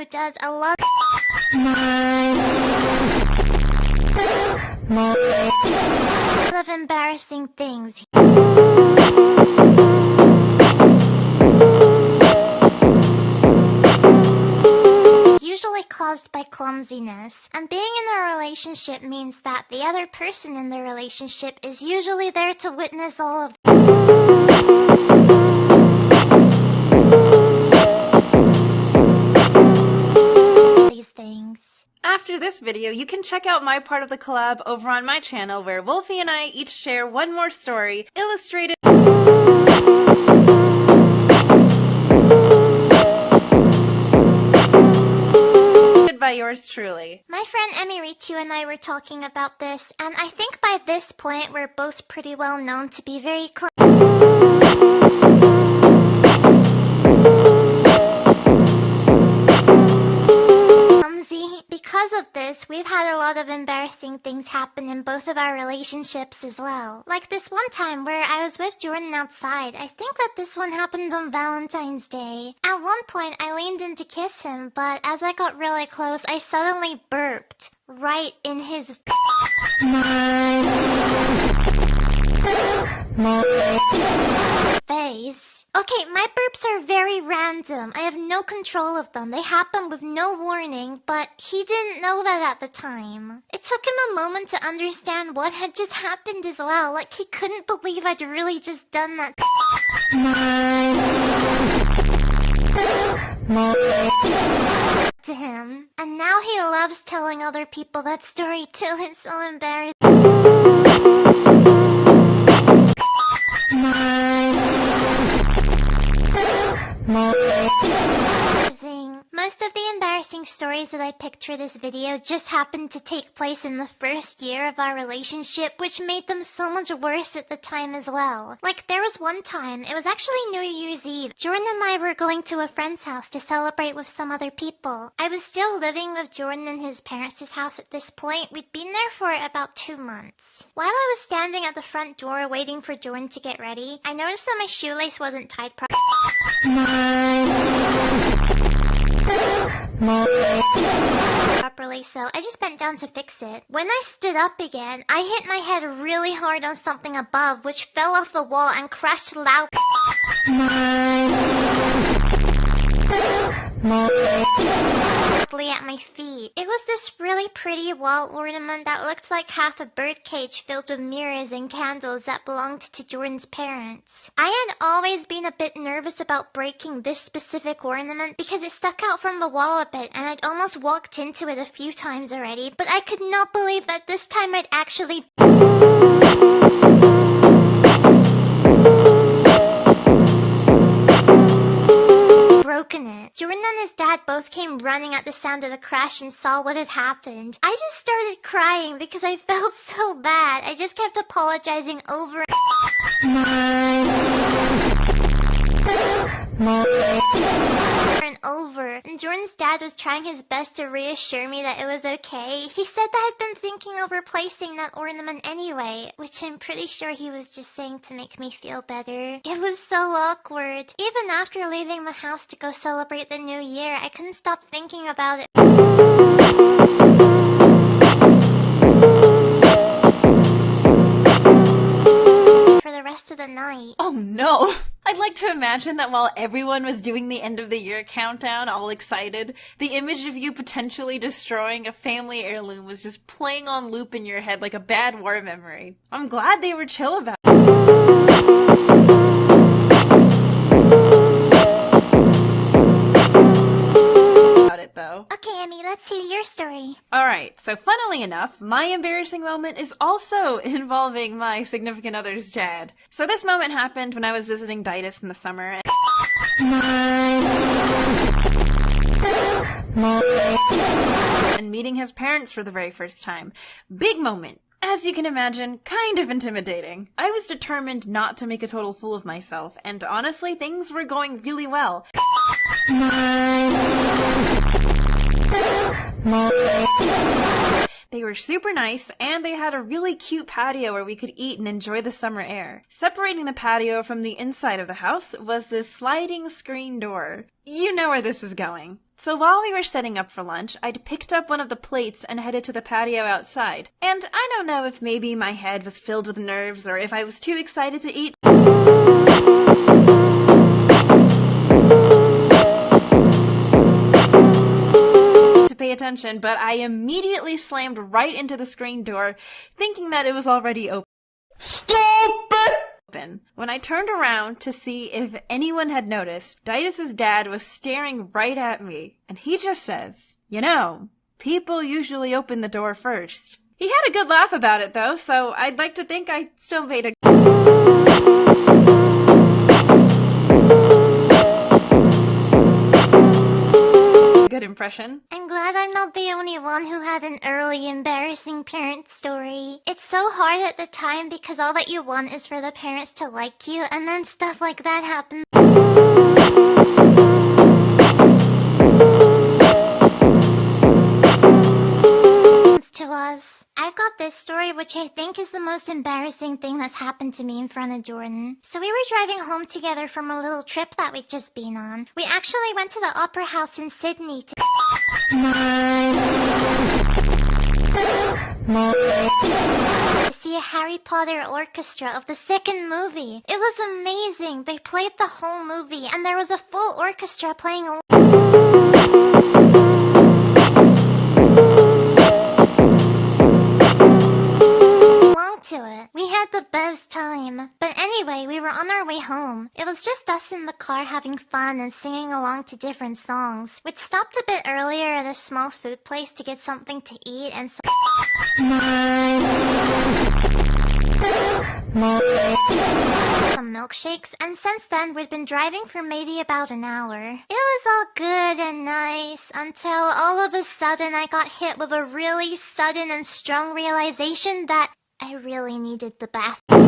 who does a lot of embarrassing things. Usually caused by clumsiness, and being in a relationship means that the other person in the relationship is usually there to witness all of these things. After this video, you can check out my part of the collab over on my channel where Wolfie and I each share one more story, illustrated by yours truly. My friend Emirichu and I were talking about this, and I think by this point we're both pretty well known to be very clumsy. Because of this, we've had a lot of embarrassing things happen in both of our relationships as well. Like this one time where I was with Jordan outside. I think that this one happened on Valentine's Day. At one point, I leaned in to kiss him, but as I got really close, I suddenly burped right in his face. Okay, my burps are very random. I have no control of them. They happen with no warning, but he didn't know that at the time. It took him a moment to understand what had just happened as well. Like, he couldn't believe I'd really just done that to him. And now he loves telling other people that story too. It's so embarrassing. Most of the embarrassing stories that I picked for this video just happened to take place in the first year of our relationship, which made them so much worse at the time as well. Like, there was one time, it was actually New Year's Eve. Jordan and I were going to a friend's house to celebrate with some other people. I was still living with Jordan in his parents' house at this point. We'd been there for about 2 months. While I was standing at the front door waiting for Jordan to get ready, I noticed that my shoelace wasn't tied properly, so I just bent down to fix it. When I stood up again, I hit my head really hard on something above, which fell off the wall and crashed loudly at my feet. It was this really pretty wall ornament that looked like half a birdcage filled with mirrors and candles that belonged to Jordan's parents. I had always been a bit nervous about breaking this specific ornament because it stuck out from the wall a bit, and I'd almost walked into it a few times already, but I could not believe that this time I'd actually broken it. Jordan and his dad both came running at the sound of the crash and saw what had happened. I just started crying because I felt so bad. I just kept apologizing over and over. And Jordan's dad was trying his best to reassure me that it was okay. He said that I'd been thinking of replacing that ornament anyway, which I'm pretty sure he was just saying to make me feel better. It was so awkward. Even after leaving the house to go celebrate the new year, I couldn't stop thinking about it for the rest of the night. Oh no! I'd like to imagine that while everyone was doing the end of the year countdown, all excited, the image of you potentially destroying a family heirloom was just playing on loop in your head like a bad war memory. I'm glad they were chill about it though. Okay, Emmy, let's hear your story. Alright, so funnily enough, my embarrassing moment is also involving my significant other's dad. So this moment happened when I was visiting Ditus in the summer, and meeting his parents for the very first time. Big moment. As you can imagine, kind of intimidating. I was determined not to make a total fool of myself, and honestly, things were going really well. They were super nice, and they had a really cute patio where we could eat and enjoy the summer air. Separating the patio from the inside of the house was this sliding screen door. You know where this is going. So while we were setting up for lunch, I'd picked up one of the plates and headed to the patio outside. And I don't know if maybe my head was filled with nerves or if I was too excited to eat. To pay attention, but I immediately slammed right into the screen door, thinking that it was already open. Stupid! When I turned around to see if anyone had noticed, Ditus's dad was staring right at me, and he just says, "You know, people usually open the door first." He had a good laugh about it though, so I'd like to think I still made a good impression. I'm glad I'm not the only one who had an early embarrassing parent story. It's so hard at the time because all that you want is for the parents to like you, and then stuff like that happens. To us. I've got this story which I think is the most embarrassing thing that's happened to me in front of Jordan. So we were driving home together from a little trip that we'd just been on. We actually went to the Opera House in Sydney to see a Harry Potter orchestra of the second movie. It was amazing. They played the whole movie and there was a full orchestra playing along to it. We had the best time. But anyway, we were on our way home. It was just us in the car having fun and singing along to different songs. We'd stopped a bit earlier at a small food place to get something to eat and some milkshakes, and since then we'd been driving for maybe about an hour. It was all good and nice until all of a sudden I got hit with a really sudden and strong realization that I really needed the bathroom.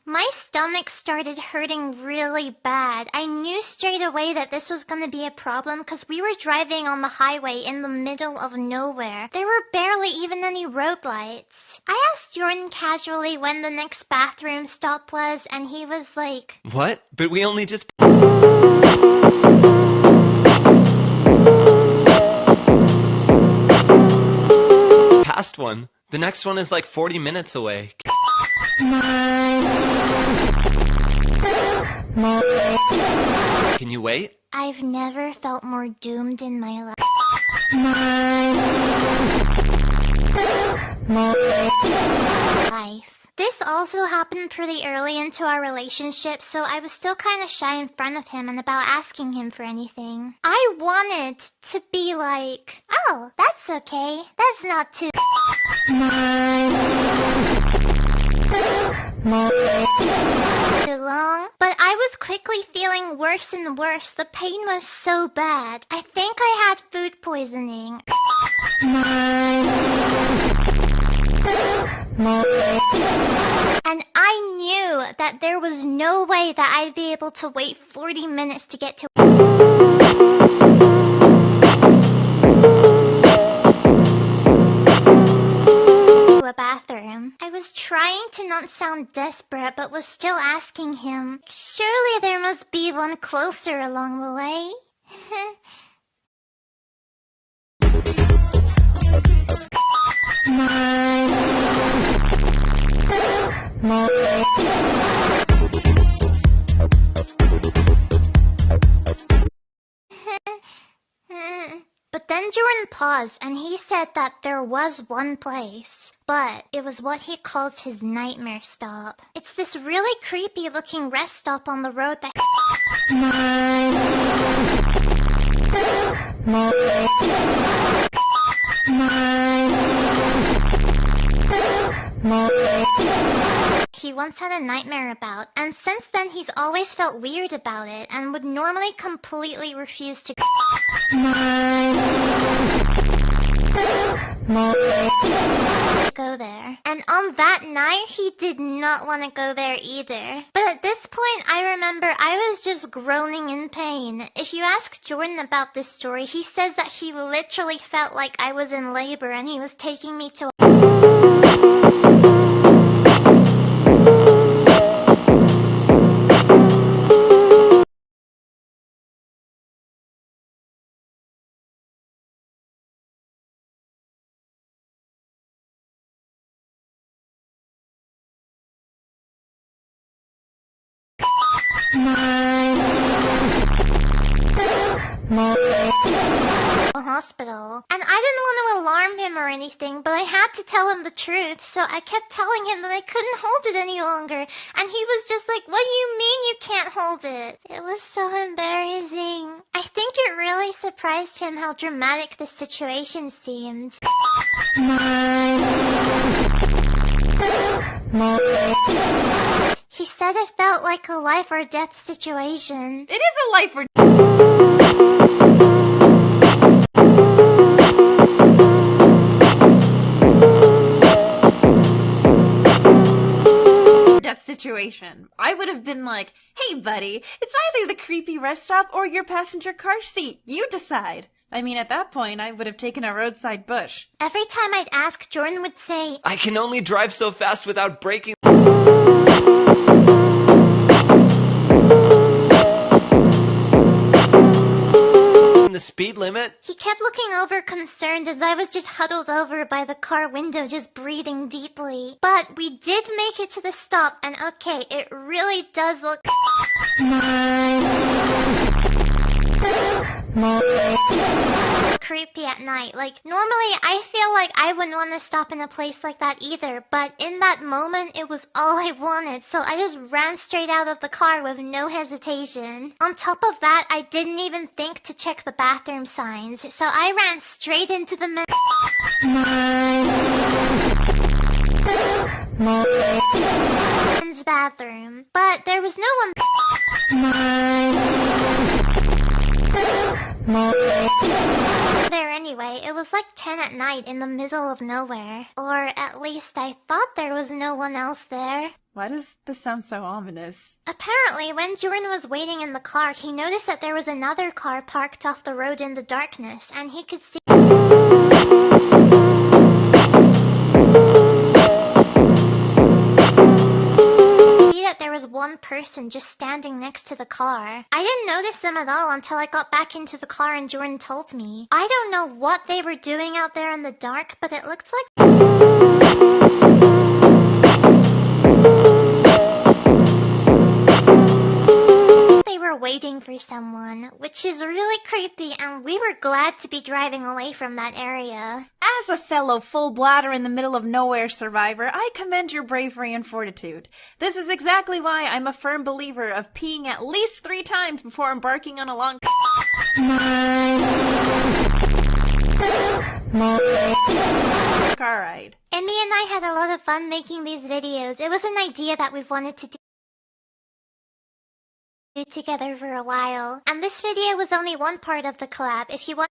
My stomach started hurting really bad. I knew straight away that this was going to be a problem because we were driving on the highway in the middle of nowhere. There were barely even any road lights. I asked Jordan casually when the next bathroom stop was, and he was like, What? But we only just... Past one. The next one is like 40 minutes away. Can you wait? I've never felt more doomed in my life. This also happened pretty early into our relationship, so I was still kind of shy in front of him and about asking him for anything. I wanted to be like, oh, that's okay. That's not too long, but I was quickly feeling worse and worse. The pain was so bad. I think I had food poisoning. And I knew that there was no way that I'd be able to wait 40 minutes to get to a bathroom. I was trying to not sound desperate, but was still asking him, surely there must be one closer along the way. But then Jordan paused and he said that there was one place, but it was what he calls his nightmare stop. It's this really creepy looking rest stop on the road that he once had a nightmare about, and since then he's always felt weird about it and would normally completely refuse to go there. And on that night, he did not want to go there either. But at this point, I remember I was just groaning in pain. If you ask Jordan about this story, he says that he literally felt like I was in labor and he was taking me to a hospital. And I didn't want to alarm him or anything, but I had to tell him the truth, so I kept telling him that I couldn't hold it any longer. And he was just like, "What do you mean you can't hold it?" It was so embarrassing. I think it really surprised him how dramatic the situation seemed. He said it felt like a life or death situation. It is a life or death situation. I would have been like, "Hey buddy, it's either the creepy rest stop or your passenger car seat. You decide." I mean, at that point, I would have taken a roadside bush. Every time I'd ask, Jordan would say, I can only drive so fast without braking. The speed limit. He kept looking over concerned as I was just huddled over by the car window just breathing deeply. But we did make it to the stop, and okay, it really does look creepy at night. Like, normally I feel like I wouldn't want to stop in a place like that either, but in that moment it was all I wanted, so I just ran straight out of the car with no hesitation. On top of that, I didn't even think to check the bathroom signs, so I ran straight into the men's bathroom. But there was no one there anyway. It was like 10 at night in the middle of nowhere. Or at least I thought there was no one else there. Why does this sound so ominous? Apparently, when Jordan was waiting in the car, he noticed that there was another car parked off the road in the darkness, and he could see that there was one person just standing next to the car. I didn't notice them at all until I got back into the car and Jordan told me. I don't know what they were doing out there in the dark, but it looked like they were waiting for someone, which is really creepy, and we were glad to be driving away from that area. As a fellow full bladder in the middle of nowhere survivor, I commend your bravery and fortitude. This is exactly why I'm a firm believer of peeing at least 3 times before embarking on a long car ride. Emmy and I had a lot of fun making these videos. It was an idea that we've wanted to do together for a while. And this video was only one part of the collab. If you want